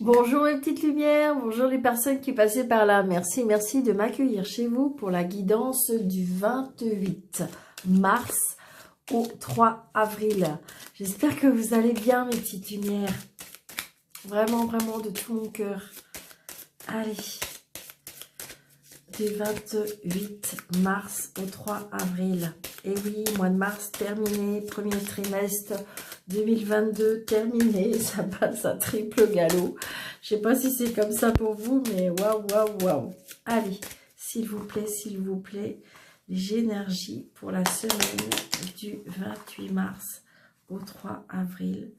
Bonjour les petites lumières, bonjour les personnes qui passaient par là. Merci, merci de m'accueillir chez vous pour la guidance du 28 mars au 3 avril. J'espère que vous allez bien mes petites lumières. Vraiment, vraiment de tout mon cœur. Allez, du 28 mars au 3 avril. Et oui, mois de mars terminé, premier trimestre 2022 terminé, ça passe à triple galop. Je sais pas si c'est comme ça pour vous, mais waouh, waouh, waouh. Allez, s'il vous plaît, l'énergie pour la semaine du 28 mars au 3 avril.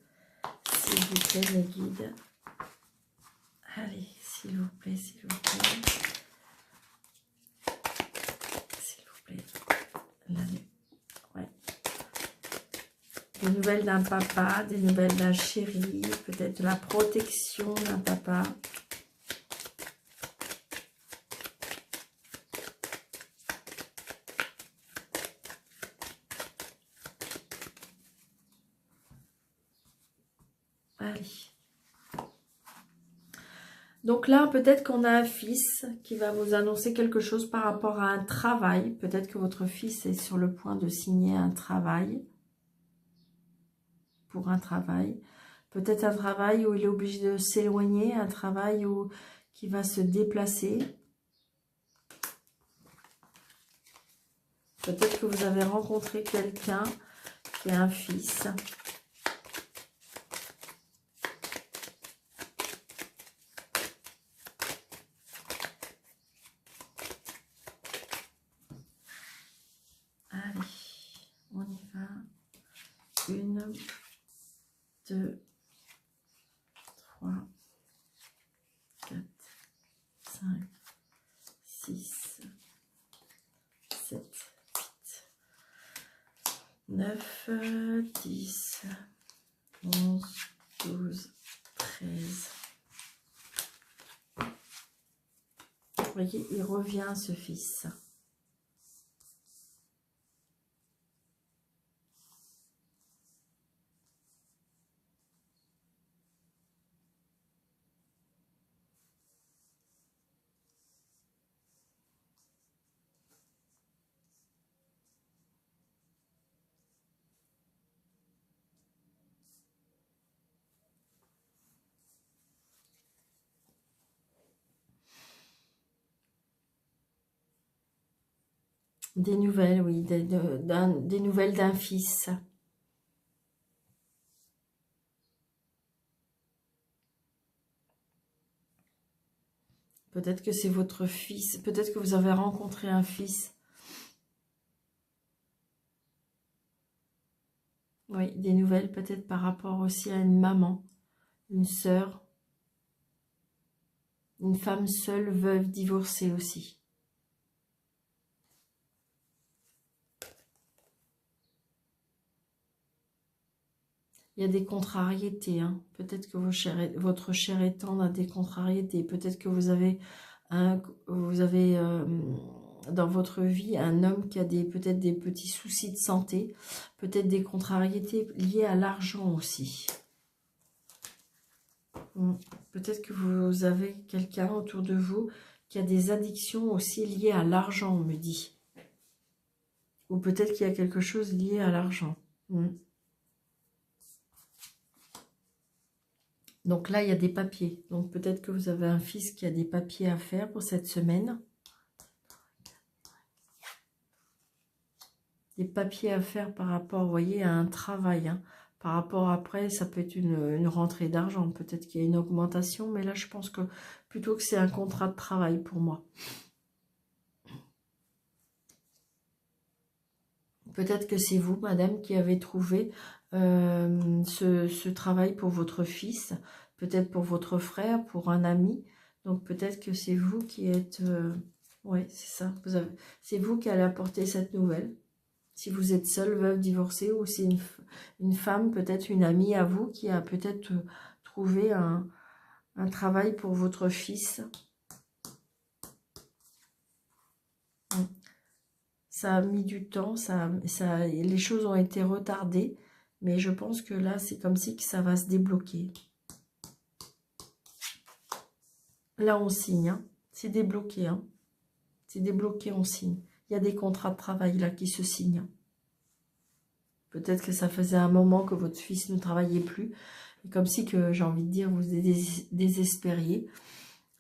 S'il vous plaît, mes guides. Allez, s'il vous plaît, s'il vous plaît. S'il vous plaît. L'année. Ouais. Des nouvelles d'un papa, des nouvelles d'un chéri, peut-être la protection d'un papa. Allez. Donc là, peut-être qu'on a un fils qui va vous annoncer quelque chose par rapport à un travail. Peut-être que votre fils est sur le point de signer un travail. Pour un travail. Peut-être un travail où il est obligé de s'éloigner, un travail où qui va se déplacer. Peut-être que vous avez rencontré quelqu'un qui a un fils. Allez, on y va. 1, 2, 3, 4, 5, 6, 7, 8, 9, 10, 11, 12, 13. Vous voyez, il revient ce fils. Des nouvelles, oui, des nouvelles d'un fils. Peut-être que c'est votre fils, peut-être que vous avez rencontré un fils. Oui, des nouvelles peut-être par rapport aussi à une maman, une sœur, une femme seule, veuve, divorcée aussi. Il y a des contrariétés, hein. Peut-être que votre cher étendre a des contrariétés. Peut-être que vous avez, dans votre vie un homme qui a peut-être des petits soucis de santé. Peut-être des contrariétés liées à l'argent aussi. Peut-être que vous avez quelqu'un autour de vous qui a des addictions aussi liées à l'argent, on me dit. Ou peut-être qu'il y a quelque chose lié à l'argent. Donc là, il y a des papiers. Donc peut-être que vous avez un fils qui a des papiers à faire pour cette semaine. Des papiers à faire par rapport, vous voyez, à un travail. Hein. Par rapport après, ça peut être une rentrée d'argent. Peut-être qu'il y a une augmentation. Mais là, je pense que plutôt que c'est un contrat de travail pour moi. Peut-être que c'est vous, madame, qui avez trouvé ce travail pour votre fils, peut-être pour votre frère, pour un ami. Donc peut-être que c'est vous qui êtes... oui, c'est ça. C'est vous qui allez apporter cette nouvelle. Si vous êtes seule, veuve, divorcée, ou c'est une femme, peut-être une amie à vous, qui a peut-être trouvé un travail pour votre fils. Ça a mis du temps, les choses ont été retardées, mais je pense que là, c'est comme si que ça va se débloquer. Là, on signe. Hein. C'est débloqué. Hein. C'est débloqué, on signe. Il y a des contrats de travail là qui se signent. Peut-être que ça faisait un moment que votre fils ne travaillait plus. Et comme si que, j'ai envie de dire, vous désespériez.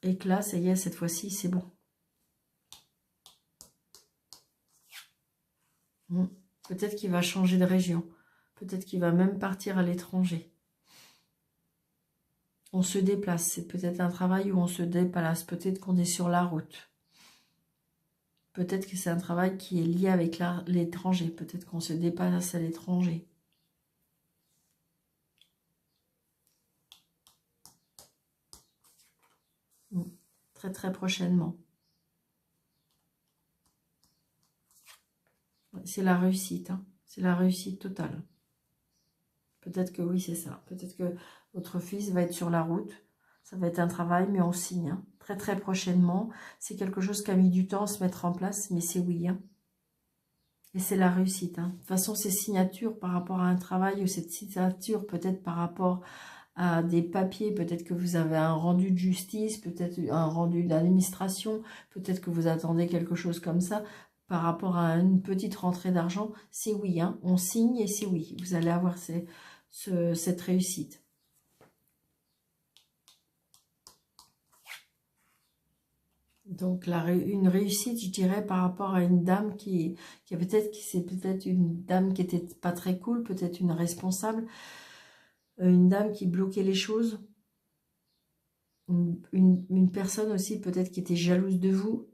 Et que là, ça y est, cette fois-ci, c'est bon. Peut-être qu'il va changer de région. Peut-être qu'il va même partir à l'étranger. On se déplace. C'est peut-être un travail où on se déplace. Peut-être qu'on est sur la route. Peut-être que c'est un travail qui est lié avec l'étranger. Peut-être qu'on se déplace à l'étranger. Très très prochainement. C'est la réussite. Hein. C'est la réussite totale. Peut-être que oui, c'est ça. Peut-être que votre fils va être sur la route. Ça va être un travail, mais on signe. Hein. Très très prochainement. C'est quelque chose qui a mis du temps à se mettre en place, mais c'est oui. Hein. Et c'est la réussite. Hein. De toute façon, ces signatures par rapport à un travail ou cette signature peut-être par rapport à des papiers, peut-être que vous avez un rendu de justice, peut-être un rendu d'administration, peut-être que vous attendez quelque chose comme ça, par rapport à une petite rentrée d'argent, c'est oui, hein, on signe et c'est oui, vous allez avoir cette réussite. Donc une réussite, je dirais, par rapport à une dame c'est peut-être une dame qui était pas très cool, peut-être une responsable, une dame qui bloquait les choses, une personne aussi peut-être qui était jalouse de vous.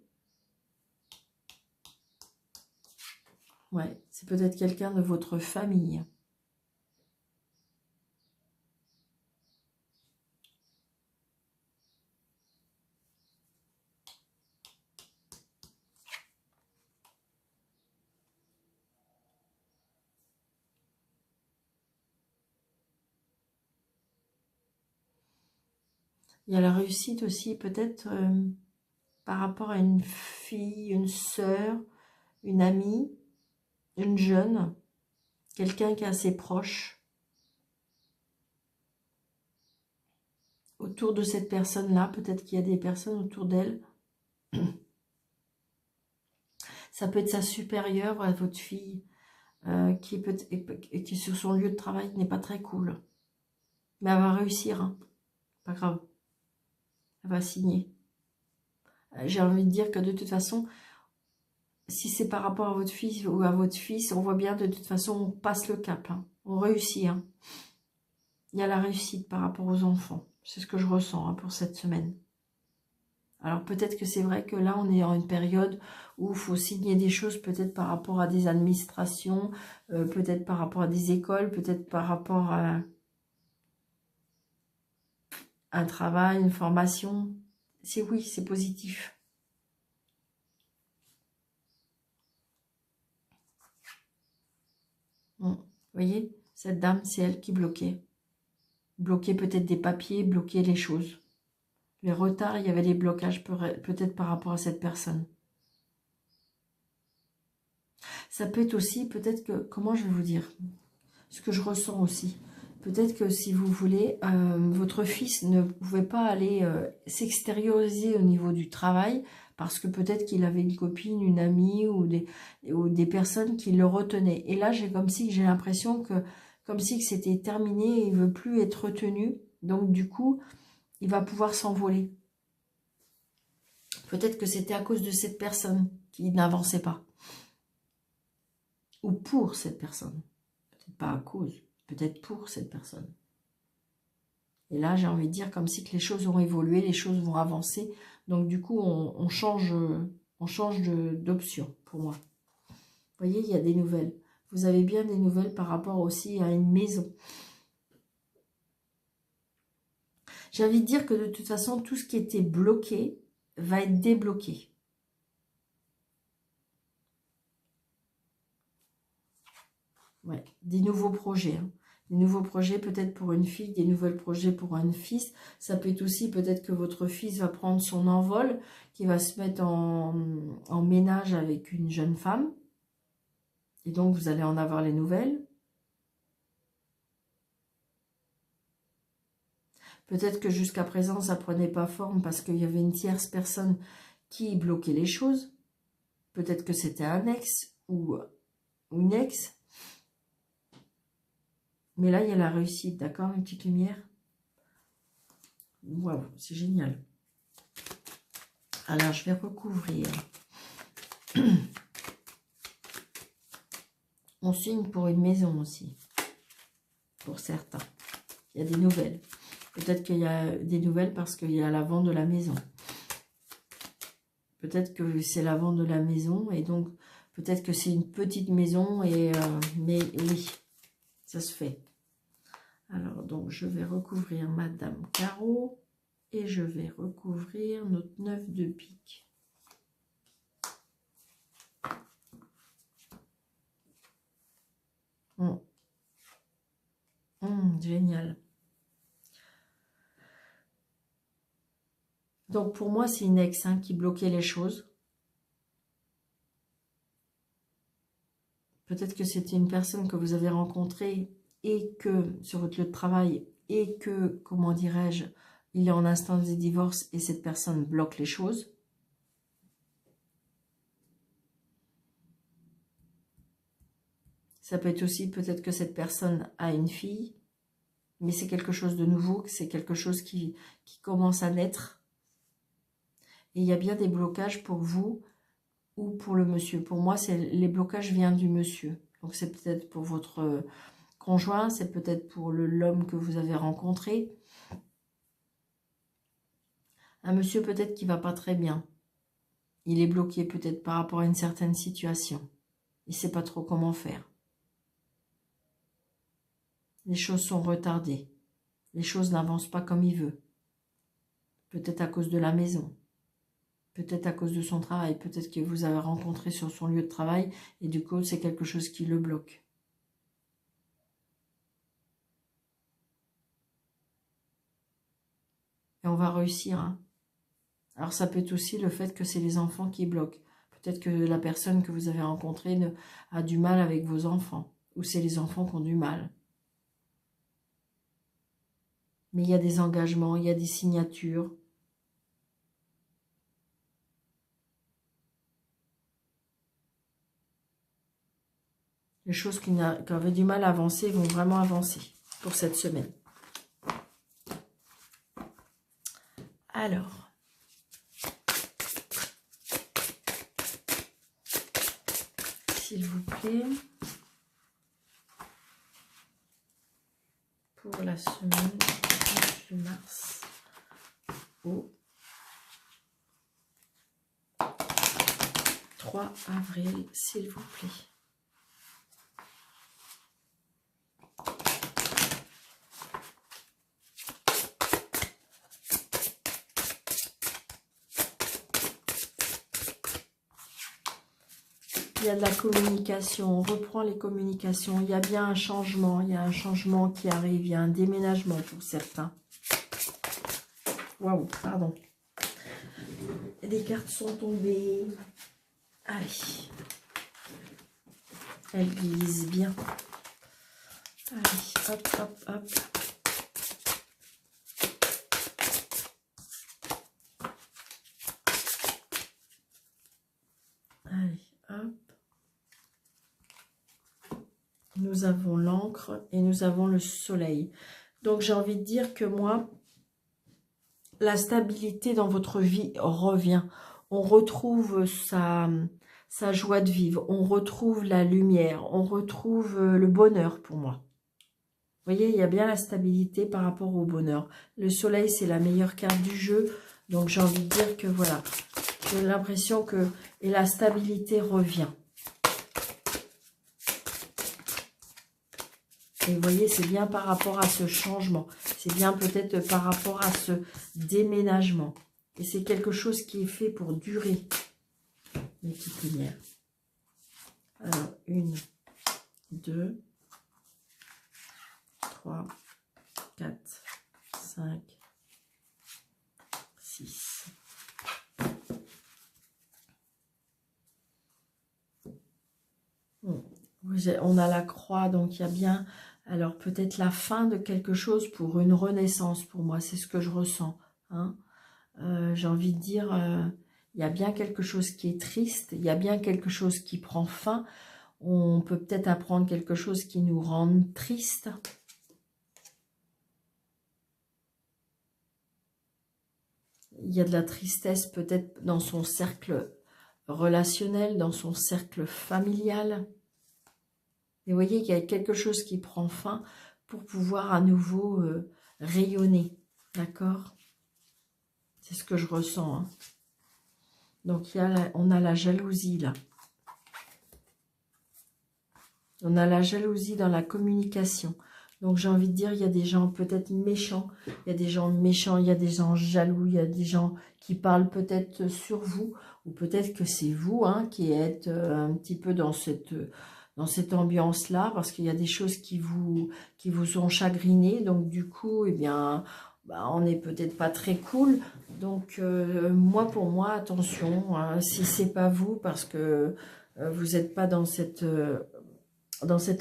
Ouais, c'est peut-être quelqu'un de votre famille. Il y a la réussite aussi peut-être par rapport à une fille, une sœur, une amie, une jeune, quelqu'un qui est assez proche. Autour de cette personne-là, peut-être qu'il y a des personnes autour d'elle. Ça peut être sa supérieure à votre fille qui est sur son lieu de travail n'est pas très cool. Mais elle va réussir, hein. Pas grave. Elle va signer. J'ai envie de dire que de toute façon, si c'est par rapport à votre fille ou à votre fils, on voit bien de toute façon, on passe le cap. Hein. On réussit. Hein. Il y a la réussite par rapport aux enfants. C'est ce que je ressens hein, pour cette semaine. Alors peut-être que c'est vrai que là, on est en une période où il faut signer des choses, peut-être par rapport à des administrations, peut-être par rapport à des écoles, peut-être par rapport à un travail, une formation. C'est oui, c'est positif. Vous voyez, cette dame, c'est elle qui bloquait. Bloquait peut-être des papiers, bloquait les choses. Les retards, il y avait des blocages peut-être par rapport à cette personne. Ça peut être aussi, peut-être que, comment je vais vous dire, ce que je ressens aussi. Peut-être que si vous voulez, votre fils ne pouvait pas aller s'extérioriser au niveau du travail parce que peut-être qu'il avait une copine, une amie ou des personnes qui le retenaient. Et là, j'ai l'impression que, comme si c'était terminé, il ne veut plus être retenu. Donc du coup, il va pouvoir s'envoler. Peut-être que c'était à cause de cette personne qui n'avançait pas. Ou pour cette personne. Peut-être pas à cause, peut-être pour cette personne. Et là, j'ai envie de dire comme si que les choses ont évolué, les choses vont avancer. Donc du coup, on change d'option pour moi. Vous voyez, il y a des nouvelles. Vous avez bien des nouvelles par rapport aussi à une maison. J'ai envie de dire que de toute façon, tout ce qui était bloqué va être débloqué. Ouais, des nouveaux projets. Hein. Des nouveaux projets peut-être pour une fille, des nouveaux projets pour un fils. Ça peut être aussi peut-être que votre fils va prendre son envol, qui va se mettre en ménage avec une jeune femme. Et donc, vous allez en avoir les nouvelles. Peut-être que jusqu'à présent, ça prenait pas forme parce qu'il y avait une tierce personne qui bloquait les choses. Peut-être que c'était un ex ou une ex. Mais là, il y a la réussite, d'accord? Une petite lumière. Waouh, c'est génial. Alors, je vais recouvrir. On signe pour une maison aussi. Pour certains. Il y a des nouvelles. Peut-être qu'il y a des nouvelles parce qu'il y a la vente de la maison. Peut-être que c'est la vente de la maison et donc peut-être que c'est une petite maison. Mais oui, ça se fait. Alors, donc, je vais recouvrir Madame Carreau et je vais recouvrir notre 9 de pique. Génial. Donc, pour moi, c'est une ex qui bloquait les choses. Peut-être que c'était une personne que vous avez rencontrée et que, sur votre lieu de travail, et que, comment dirais-je, il est en instance de divorce et cette personne bloque les choses. Ça peut être aussi peut-être que cette personne a une fille, mais c'est quelque chose de nouveau, c'est quelque chose qui commence à naître. Et il y a bien des blocages pour vous ou pour le monsieur. Pour moi, les blocages viennent du monsieur. Donc c'est peut-être pour votre conjoint, c'est peut-être pour l'homme que vous avez rencontré. Un monsieur peut-être qui va pas très bien. Il est bloqué peut-être par rapport à une certaine situation. Il ne sait pas trop comment faire. Les choses sont retardées. Les choses n'avancent pas comme il veut. Peut-être à cause de la maison. Peut-être à cause de son travail. Peut-être que vous avez rencontré sur son lieu de travail et du coup, c'est quelque chose qui le bloque. Et on va réussir. Alors, ça peut être aussi le fait que c'est les enfants qui bloquent. Peut-être que la personne que vous avez rencontrée a du mal avec vos enfants. Ou c'est les enfants qui ont du mal. Mais il y a des engagements, il y a des signatures. Les choses qui avaient du mal à avancer vont vraiment avancer pour cette semaine. Alors, s'il vous plaît, pour la semaine de mars au 3 avril, s'il vous plaît. Il y a de la communication, on reprend les communications, il y a bien un changement, il y a un changement qui arrive, il y a un déménagement pour certains. Waouh, pardon. Les cartes sont tombées. Allez. Elles glissent bien. Allez, hop, hop, hop. Allez, hop. Nous avons l'encre et nous avons le soleil. Donc, j'ai envie de dire que moi, la stabilité dans votre vie revient. On retrouve sa joie de vivre. On retrouve la lumière. On retrouve le bonheur pour moi. Vous voyez, il y a bien la stabilité par rapport au bonheur. Le soleil, c'est la meilleure carte du jeu. Donc, j'ai envie de dire que voilà, j'ai l'impression que et la stabilité revient. Et vous voyez, c'est bien par rapport à ce changement. C'est bien peut-être par rapport à ce déménagement. Et c'est quelque chose qui est fait pour durer. Mes petites lumières. Alors, 1, 2, 3, 4, 5, 6. On a la croix, donc il y a bien Alors peut-être la fin de quelque chose pour une renaissance pour moi, c'est ce que je ressens. Hein. J'ai envie de dire, il y a bien quelque chose qui est triste, il y a bien quelque chose qui prend fin. On peut peut-être apprendre quelque chose qui nous rend triste. Il y a de la tristesse peut-être dans son cercle relationnel, dans son cercle familial. Et vous voyez qu'il y a quelque chose qui prend fin pour pouvoir à nouveau rayonner. D'accord? C'est ce que je ressens. Hein. Donc, on a la jalousie là. On a la jalousie dans la communication. Donc, j'ai envie de dire, il y a des gens peut-être méchants. Il y a des gens méchants, il y a des gens jaloux, il y a des gens qui parlent peut-être sur vous. Ou peut-être que c'est vous hein, qui êtes un petit peu dans cette ambiance-là. Parce qu'il y a des choses qui vous ont chagriné. Donc, du coup, eh bien, bah, on n'est peut-être pas très cool. Donc, moi, pour moi, attention, hein, si c'est pas vous, parce que vous n'êtes pas dans cette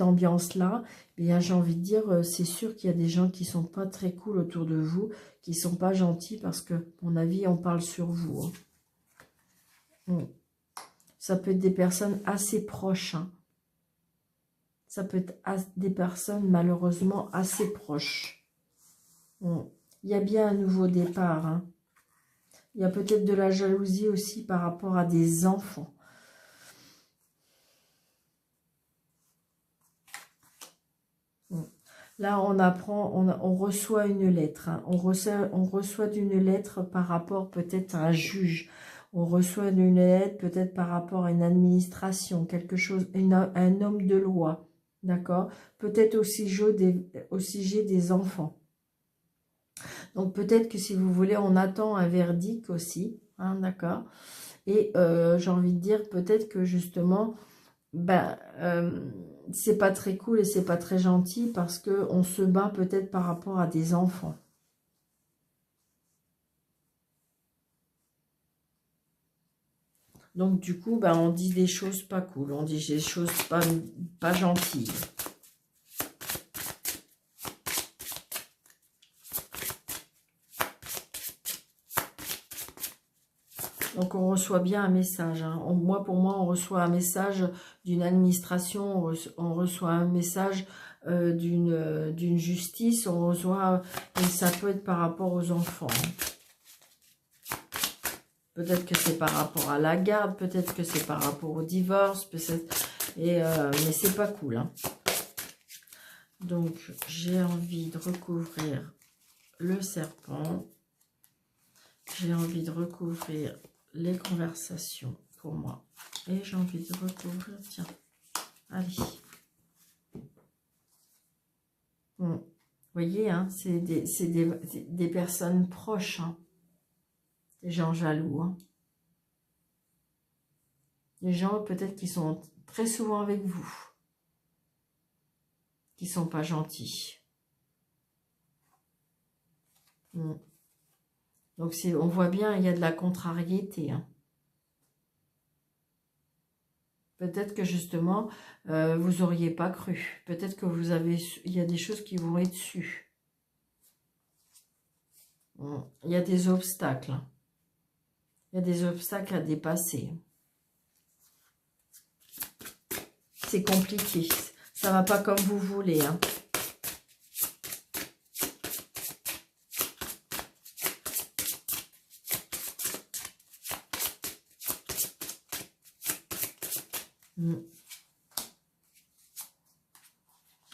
ambiance-là, eh bien, j'ai envie de dire, c'est sûr qu'il y a des gens qui sont pas très cool autour de vous, qui sont pas gentils, parce que, à mon avis, on parle sur vous. Hein. Ça peut être des personnes assez proches. Hein. Ça peut être des personnes, malheureusement, assez proches. Il y a bien un nouveau départ. Hein. Il y a peut-être de la jalousie aussi par rapport à des enfants. Là, on apprend, on reçoit une lettre. Hein. On reçoit une lettre par rapport peut-être à un juge. On reçoit une lettre peut-être par rapport à une administration, quelque chose, un homme de loi. D'accord? Peut-être au sujet des enfants. Donc, peut-être que si vous voulez, on attend un verdict aussi. Hein, d'accord? Et j'ai envie de dire peut-être que justement, ben, c'est pas très cool et c'est pas très gentil parce que on se bat peut-être par rapport à des enfants. Donc du coup, ben, on dit des choses pas cool, on dit des choses pas gentilles. Donc on reçoit bien un message. Hein. Pour moi, on reçoit un message d'une administration, on reçoit un message d'une justice, on reçoit, et ça peut être par rapport aux enfants. Peut-être que c'est par rapport à la garde, peut-être que c'est par rapport au divorce, mais c'est pas cool. Hein. Donc j'ai envie de recouvrir le serpent, j'ai envie de recouvrir les conversations pour moi. Et j'ai envie de recouvrir, tiens, allez. Bon, vous voyez, hein, c'est des personnes proches, hein, des gens jaloux. Hein. Des gens peut-être qui sont très souvent avec vous, qui sont pas gentils. Donc on voit bien, il y a de la contrariété. Hein. Peut-être que justement, vous n'auriez pas cru. Peut-être que il y a des choses qui vont être sues. Il y a des obstacles. Hein. Il y a des obstacles à dépasser. C'est compliqué. Ça ne va pas comme vous voulez. Hein.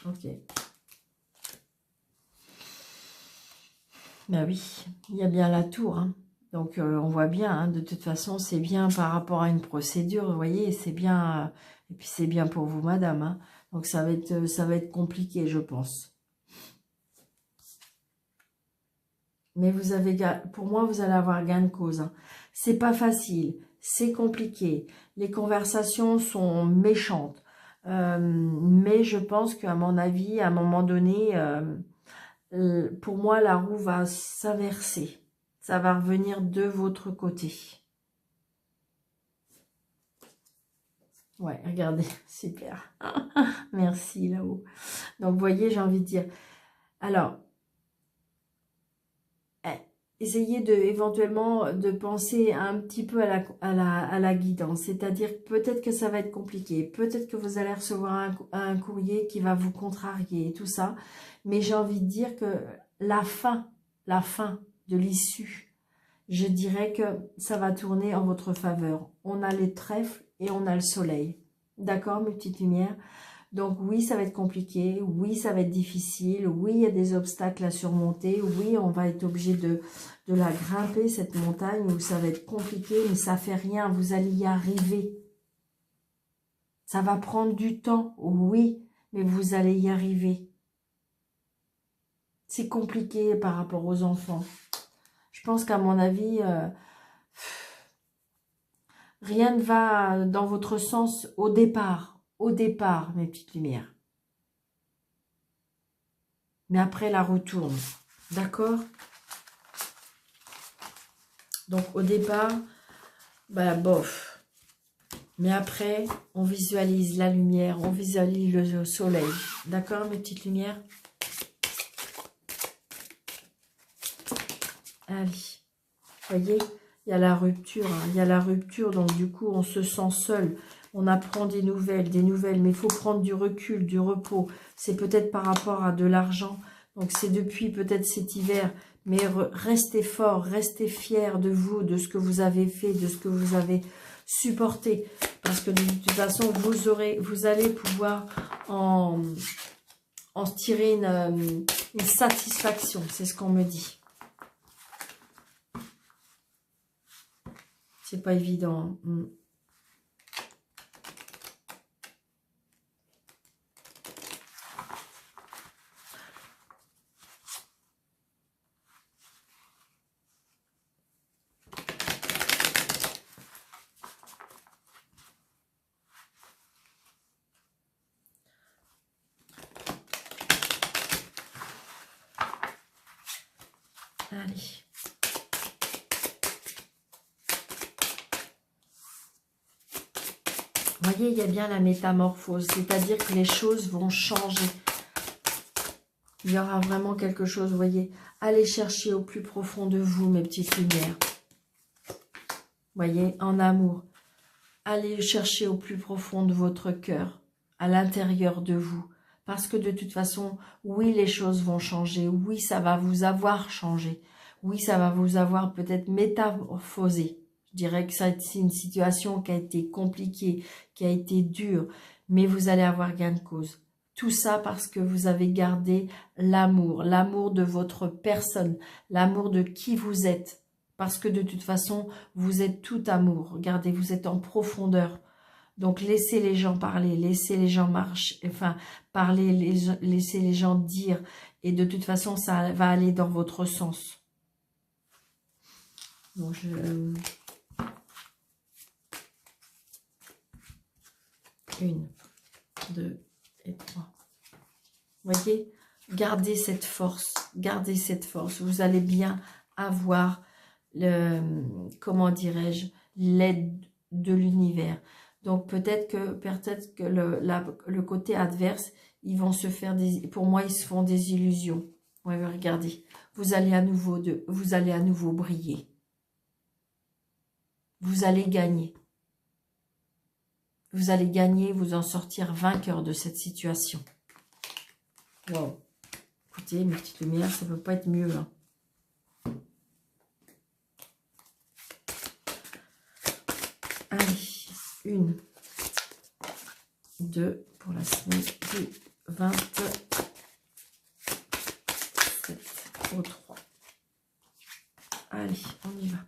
Ok. Ben oui, il y a bien la tour. Hein. Donc, on voit bien, hein, de toute façon, c'est bien par rapport à une procédure, vous voyez, c'est bien, et puis c'est bien pour vous, madame. Hein. Donc, ça va être compliqué, je pense. Mais pour moi, vous allez avoir gain de cause. Hein. C'est pas facile, c'est compliqué. Les conversations sont méchantes. Mais je pense qu'à mon avis, à un moment donné, pour moi, la roue va s'inverser. Ça va revenir de votre côté. Ouais, regardez, super. Merci là-haut. Donc, vous voyez, j'ai envie de dire. Alors, essayez éventuellement de penser un petit peu à la guidance. C'est-à-dire peut-être que ça va être compliqué. Peut-être que vous allez recevoir un courrier qui va vous contrarier et tout ça. Mais j'ai envie de dire que la fin de l'issue, je dirais que ça va tourner en votre faveur. On a les trèfles et on a le soleil. D'accord, mes petites lumières? Donc oui, ça va être compliqué, oui, ça va être difficile, oui, il y a des obstacles à surmonter, oui, on va être obligé de la grimper, cette montagne, où ça va être compliqué, mais ça fait rien, vous allez y arriver. Ça va prendre du temps, oui, mais vous allez y arriver. C'est compliqué par rapport aux enfants. Je pense qu'à mon avis, rien ne va dans votre sens au départ, mes petites lumières. Mais après, la retourne. D'accord? Donc, au départ, bah, bof. Mais après, on visualise la lumière, on visualise le soleil. D'accord, mes petites lumières? Allez. Vous voyez, il y a la rupture. Hein. Il y a la rupture, donc du coup, on se sent seul. On apprend des nouvelles, mais il faut prendre du recul, du repos. C'est peut-être par rapport à de l'argent. Donc, c'est depuis peut-être cet hiver. Mais restez fort, restez fiers de vous, de ce que vous avez fait, de ce que vous avez supporté. Parce que de toute façon, vous allez pouvoir en tirer une satisfaction. C'est ce qu'on me dit. C'est pas évident. Allez. Vous voyez, il y a bien la métamorphose, c'est-à-dire que les choses vont changer. Il y aura vraiment quelque chose, vous voyez. Allez chercher au plus profond de vous, mes petites lumières. Vous voyez, en amour. Allez chercher au plus profond de votre cœur, à l'intérieur de vous. Parce que de toute façon, oui, les choses vont changer. Oui, ça va vous avoir changé. Oui, ça va vous avoir peut-être métamorphosé. Je dirais que c'est une situation qui a été compliquée, qui a été dure, mais vous allez avoir gain de cause. Tout ça parce que vous avez gardé l'amour de votre personne, l'amour de qui vous êtes. Parce que de toute façon, vous êtes tout amour. Regardez, vous êtes en profondeur. Donc, laissez les gens parler, laissez les gens parler, laissez les gens dire. Et de toute façon, ça va aller dans votre sens. Donc, Une, deux et trois. Vous voyez, gardez cette force, gardez cette force. Vous allez bien avoir comment dirais-je, l'aide de l'univers. Donc peut-être que le côté adverse, ils vont se faire pour moi, ils se font des illusions. Ouais, regardez, vous allez à nouveau briller. Vous allez gagner. Vous allez gagner, vous en sortir vainqueur de cette situation. Wow. Écoutez, mes petites lumières, ça ne peut pas être mieux. Hein. Allez, 1, 2 pour la semaine du 27 au 3. Allez, on y va.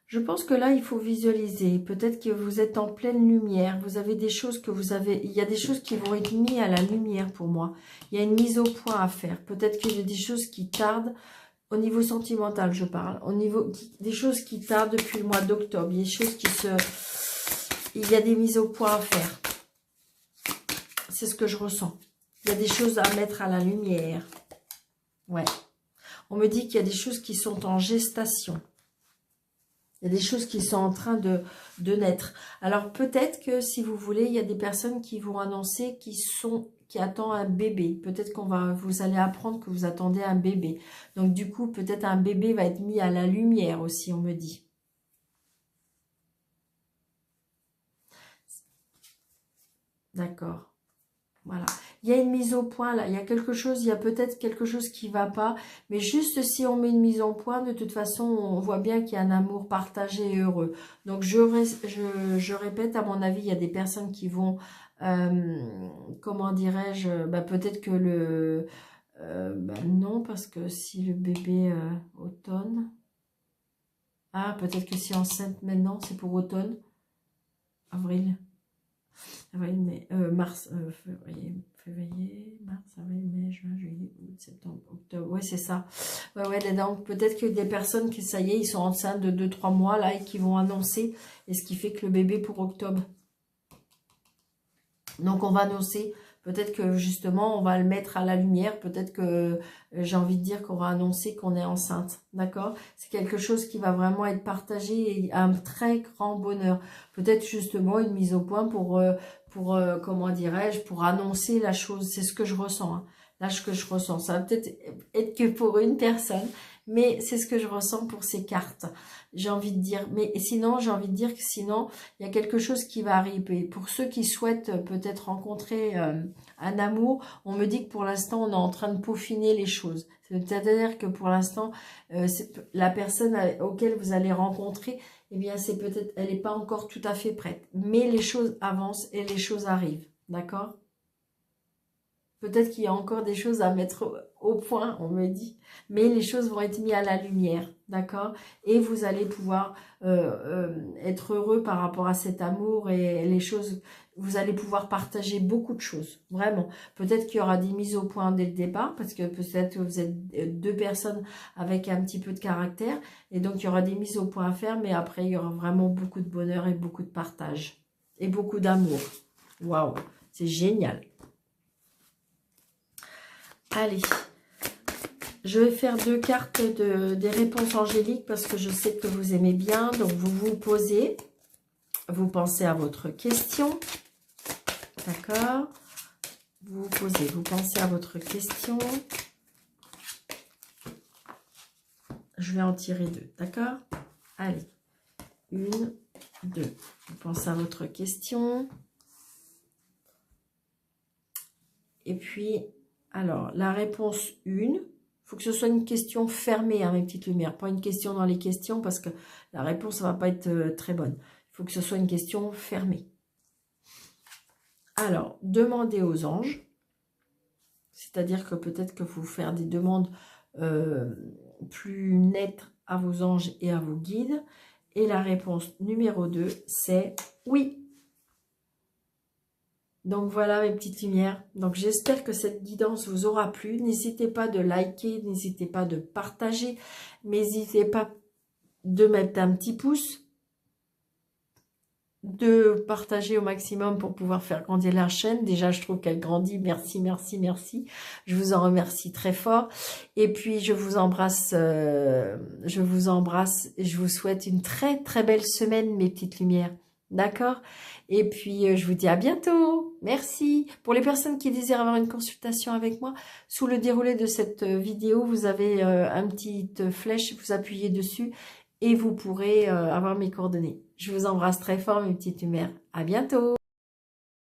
Je pense que là, il faut visualiser. Peut-être que vous êtes en pleine lumière. Vous avez des choses que vous avez... Il y a des choses qui vont être mises à la lumière pour moi. Il y a une mise au point à faire. Peut-être qu'il y a des choses qui tardent. Au niveau sentimental, je parle. Au niveau des choses qui tardent depuis le mois d'octobre. Il y a des choses qui se... Il y a des mises au point à faire. C'est ce que je ressens. Il y a des choses à mettre à la lumière. Ouais. On me dit qu'il y a des choses qui sont en gestation. Il y a des choses qui sont en train de naître. Alors peut-être que si vous voulez, il y a des personnes qui vont annoncer qui attendent un bébé. Peut-être vous allez apprendre que vous attendez un bébé. Donc du coup, peut-être un bébé va être mis à la lumière aussi, on me dit. D'accord. Voilà. Il y a une mise au point là. Il y a quelque chose, il y a peut-être quelque chose qui ne va pas. Mais juste si on met une mise au point, de toute façon, on voit bien qu'il y a un amour partagé et heureux. Donc je répète, à mon avis, il y a des personnes qui vont, comment dirais-je, peut-être que non, parce que si le bébé automne, peut-être que si enceinte maintenant, c'est pour automne, avril. Mai, mars, février, mars, avril, mai, juin, juillet, août, septembre, octobre. Ouais, c'est ça. Ouais, donc peut-être que des personnes qui, ça y est, ils sont enceintes de 2-3 mois là et qui vont annoncer. Et ce qui fait que le bébé pour octobre. Donc on va annoncer. Peut-être que justement, on va le mettre à la lumière. Peut-être que j'ai envie de dire qu'on va annoncer qu'on est enceinte. D'accord? C'est quelque chose qui va vraiment être partagé et un très grand bonheur. Peut-être justement une mise au point pour comment dirais-je, pour annoncer la chose. C'est ce que je ressens. Hein. Là, ce que je ressens. Ça va peut-être être que pour une personne. Mais c'est ce que je ressens pour ces cartes. J'ai envie de dire. Mais sinon, j'ai envie de dire que sinon, il y a quelque chose qui va arriver. Pour ceux qui souhaitent peut-être rencontrer un amour, on me dit que pour l'instant, on est en train de peaufiner les choses. C'est-à-dire que pour l'instant, la personne auquel vous allez rencontrer, eh bien, c'est peut-être, elle n'est pas encore tout à fait prête. Mais les choses avancent et les choses arrivent. D'accord ? Peut-être qu'il y a encore des choses à mettre au point, on me dit. Mais les choses vont être mises à la lumière, d'accord? Et vous allez pouvoir être heureux par rapport à cet amour et les choses. Vous allez pouvoir partager beaucoup de choses, vraiment. Peut-être qu'il y aura des mises au point dès le départ, parce que peut-être que vous êtes deux personnes avec un petit peu de caractère. Et donc, il y aura des mises au point à faire, mais après, il y aura vraiment beaucoup de bonheur et beaucoup de partage. Et beaucoup d'amour. Waouh, c'est génial. Allez, je vais faire 2 cartes des réponses angéliques parce que je sais que vous aimez bien. Donc, vous vous posez, vous pensez à votre question, d'accord? Vous vous posez, vous pensez à votre question. Je vais en tirer 2, d'accord? Allez, 1, 2. Vous pensez à votre question. Et puis... Alors, la réponse 1, il faut que ce soit une question fermée, hein, mes petites lumières. Pas une question dans les questions parce que la réponse ne va pas être très bonne. Il faut que ce soit une question fermée. Alors, demandez aux anges. C'est-à-dire que peut-être que vous faire des demandes plus nettes à vos anges et à vos guides. Et la réponse numéro 2, c'est oui. Donc voilà mes petites lumières. Donc j'espère que cette guidance vous aura plu. N'hésitez pas de liker, n'hésitez pas de partager, n'hésitez pas de mettre un petit pouce, de partager au maximum pour pouvoir faire grandir la chaîne. Déjà je trouve qu'elle grandit. Merci, merci, merci. Je vous en remercie très fort. Et puis je vous embrasse et je vous souhaite une très très belle semaine mes petites lumières. D'accord? Et puis, je vous dis à bientôt. Merci. Pour les personnes qui désirent avoir une consultation avec moi, sous le déroulé de cette vidéo, vous avez une petite flèche, vous appuyez dessus et vous pourrez avoir mes coordonnées. Je vous embrasse très fort, mes petites lumières. À bientôt.